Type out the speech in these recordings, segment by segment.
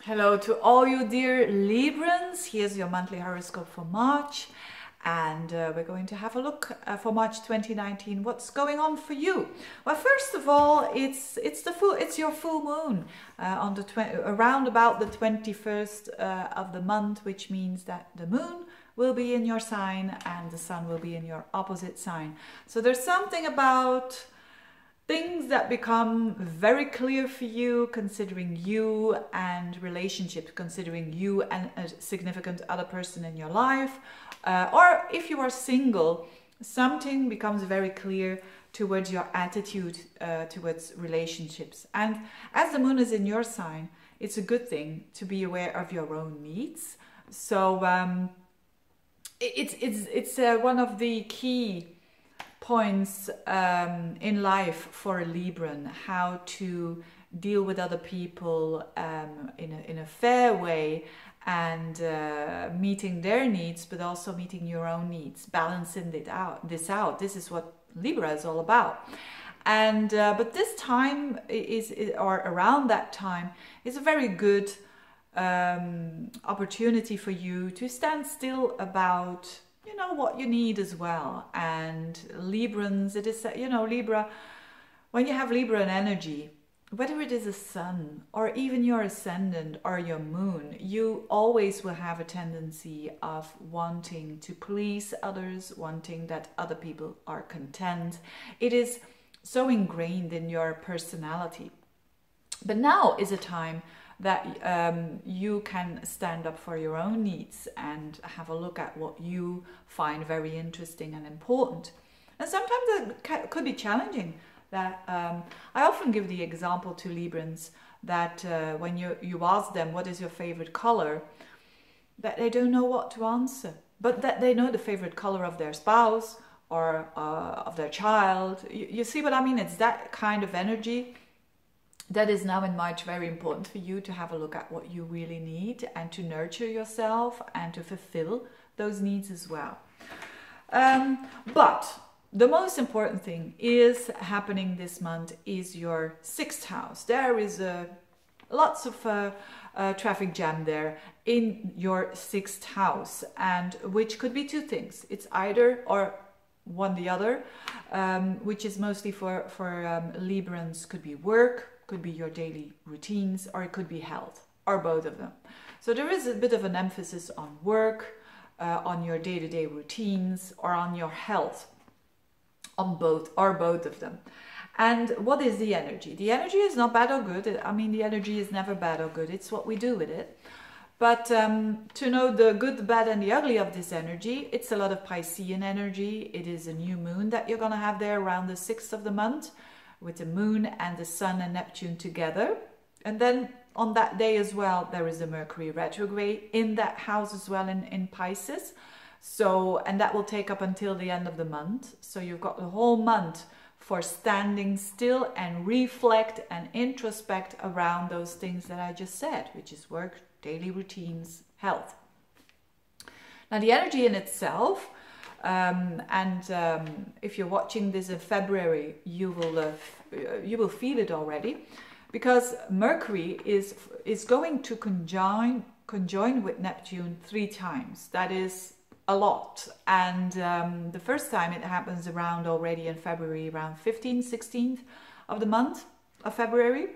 Hello to all you dear Librans. Here's your monthly horoscope for March, and we're going to have a look for March 2019. What's going on for you? Well, first of all, it's your full moon on the around about the 21st of the month, which means that the moon will be in your sign and the sun will be in your opposite sign. So there's something about things that become very clear for you, considering you and relationships, considering you and a significant other person in your life. Or if you are single, something becomes very clear towards your attitude towards relationships. And as the moon is in your sign, it's a good thing to be aware of your own needs. So it's one of the key points in life for a Libran, how to deal with other people in a fair way, and meeting their needs, but also meeting your own needs, balancing this out. This is what Libra is all about. And but this time or around that time is a very good opportunity for you to stand still about what you need as well. And Librans, it is, Libra, when you have Libran energy, whether it is a sun or even your ascendant or your moon, you always will have a tendency of wanting to please others, wanting that other people are content. It is so ingrained in your personality. But now is a time that you can stand up for your own needs and have a look at what you find very interesting and important. And sometimes it could be challenging. That I often give the example to Librans that when you ask them what is your favorite color, that they don't know what to answer, but that they know the favorite color of their spouse or of their child. You see what I mean? It's that kind of energy. That is now in March very important for you to have a look at what you really need and to nurture yourself and to fulfill those needs as well. But the most important thing is happening this month is your 6th house. There is lots of traffic jam there in your 6th house, and which could be two things. It's either or one the other, which is mostly for Librans, could be work, could be your daily routines, or it could be health, or both of them. So there is a bit of an emphasis on work, on your day-to-day routines, or on your health, on both or both of them. And what is the energy? The energy is not bad or good. I mean, the energy is never bad or good. It's what we do with it. But to know the good, the bad, and the ugly of this energy, it's a lot of Piscean energy. It is a new moon that you're going to have there around the 6th of the month, with the moon and the sun and Neptune together. And then on that day as well, there is a Mercury retrograde in that house as well in Pisces. So, and that will take up until the end of the month. So you've got the whole month for standing still and reflect and introspect around those things that I just said, which is work, daily routines, health. Now the energy in itself, if you're watching this in February, you will feel it already, because Mercury is going to conjoin with Neptune 3 times. That is a lot. And the first time it happens around already in February, around 15th, 16th of the month of February.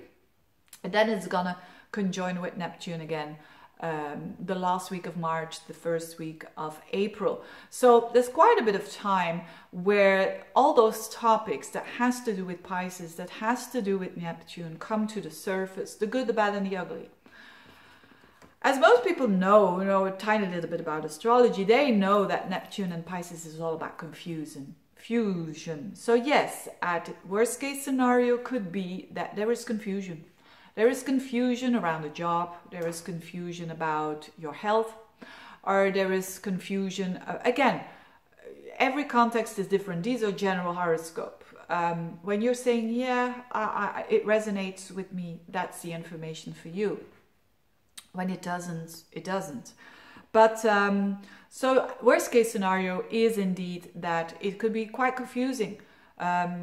And then it's gonna conjoin with Neptune again the last week of March, the first week of April. So there's quite a bit of time where all those topics that has to do with Pisces, that has to do with Neptune, come to the surface, the good, the bad, and the ugly. As most people know a tiny little bit about astrology, they know that Neptune and Pisces is all about fusion. So yes, at worst case scenario could be that there is confusion. There is confusion around a job, there is confusion about your health, or there is confusion, again, every context is different. These are general horoscope. When you're saying, yeah, it resonates with me, that's the information for you. When it doesn't, it doesn't. But so worst case scenario is indeed that it could be quite confusing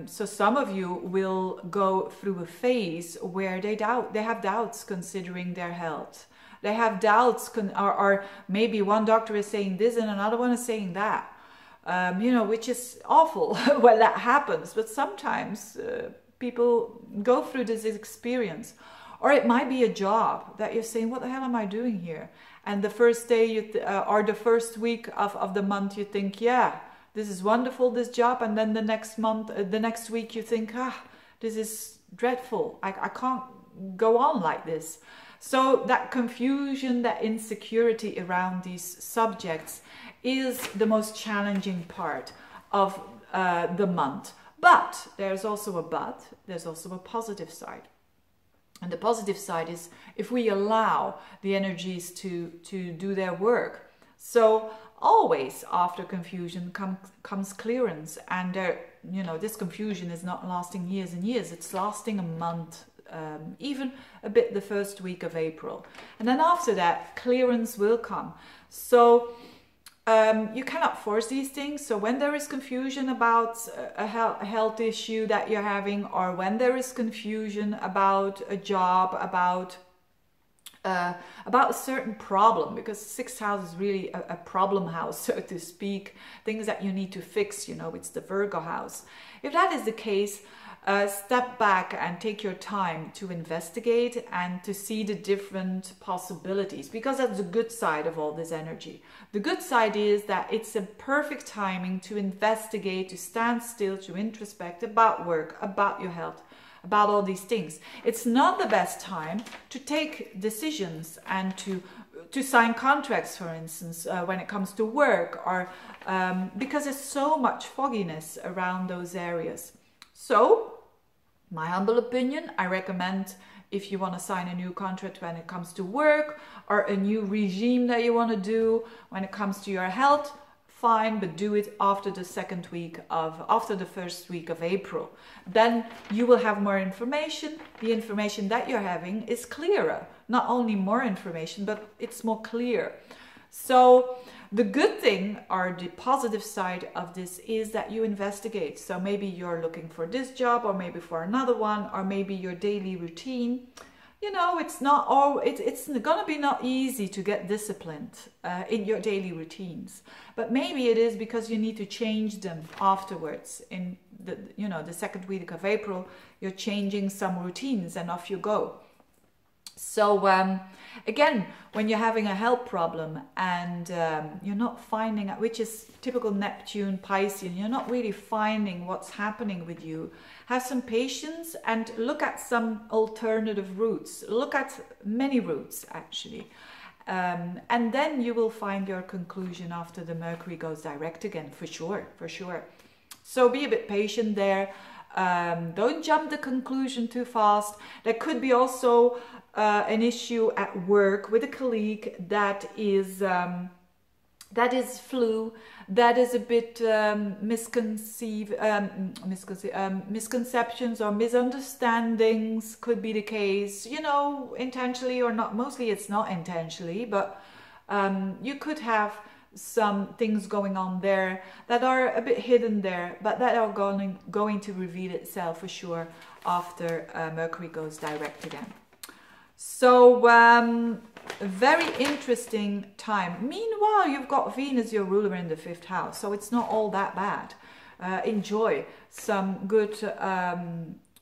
So some of you will go through a phase where they have doubts considering their health. They have doubts, or maybe one doctor is saying this and another one is saying that, you know, which is awful when that happens. But sometimes people go through this experience. Or it might be a job that you're saying, what the hell am I doing here? And the first day or the first week of the month, you think, yeah, this is wonderful, this job. And then the next month, the next week, you think, this is dreadful. I can't go on like this. So that confusion, that insecurity around these subjects is the most challenging part of the month. But there's also a but, there's also a positive side. And the positive side is if we allow the energies to do their work. So always after confusion comes clearance. And you know, this confusion is not lasting years and years. It's lasting a month, even a bit the first week of April. And then after that, clearance will come. So you cannot force these things. So when there is confusion about a health issue that you're having, or when there is confusion about a job, about a certain problem, because 6th house is really a problem house, so to speak, things that you need to fix, you know, it's the Virgo house. If that is the case, step back and take your time to investigate and to see the different possibilities, because that's the good side of all this energy. The good side is that it's a perfect timing to investigate, to stand still, to introspect about work, about your health, about all these things. It's not the best time to take decisions and to sign contracts, for instance, when it comes to work, or because there's so much fogginess around those areas. So, my humble opinion, I recommend, if you want to sign a new contract when it comes to work, or a new regime that you want to do when it comes to your health, fine, but do it after the first week of April. Then you will have more information. The information that you're having is clearer. Not only more information, but it's more clear. So the good thing, or the positive side of this, is that you investigate. So maybe you're looking for this job, or maybe for another one, or maybe your daily routine. You know, it's gonna be not easy to get disciplined in your daily routines, but maybe it is because you need to change them afterwards. In the, you know, the second week of April, you're changing some routines and off you go. So again, when you're having a health problem and you're not finding, which is typical Neptune, Pisces, you're not really finding what's happening with you, have some patience and look at some alternative routes. Look at many routes, actually. And then you will find your conclusion after the Mercury goes direct again, for sure, for sure. So be a bit patient there. Don't jump the conclusion too fast. There could be also an issue at work with a colleague that is flu, that is a bit misconceptions or misunderstandings could be the case, you know, intentionally or not. Mostly it's not intentionally, but you could have some things going on there that are a bit hidden there, but that are going to reveal itself for sure after Mercury goes direct again. So a very interesting time. Meanwhile, you've got Venus, your ruler, in the 5th house, so it's not all that bad. Enjoy some good,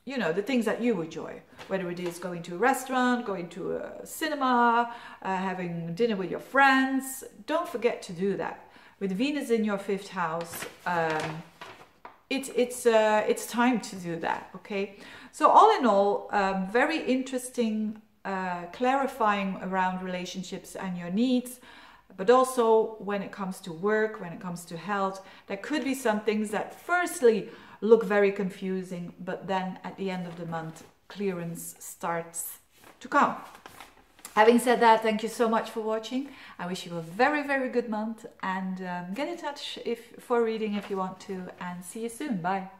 you know, the things that you enjoy, whether it is going to a restaurant, going to a cinema, having dinner with your friends. Don't forget to do that. With Venus in your 5th house, it's time to do that, okay? So all in all, very interesting, clarifying around relationships and your needs, but also when it comes to work, when it comes to health, there could be some things that firstly look very confusing, but then at the end of the month, clearance starts to come. Having said that, thank you so much for watching. I wish you a very, very good month, and get in touch for reading if you want to, and see you soon. Bye.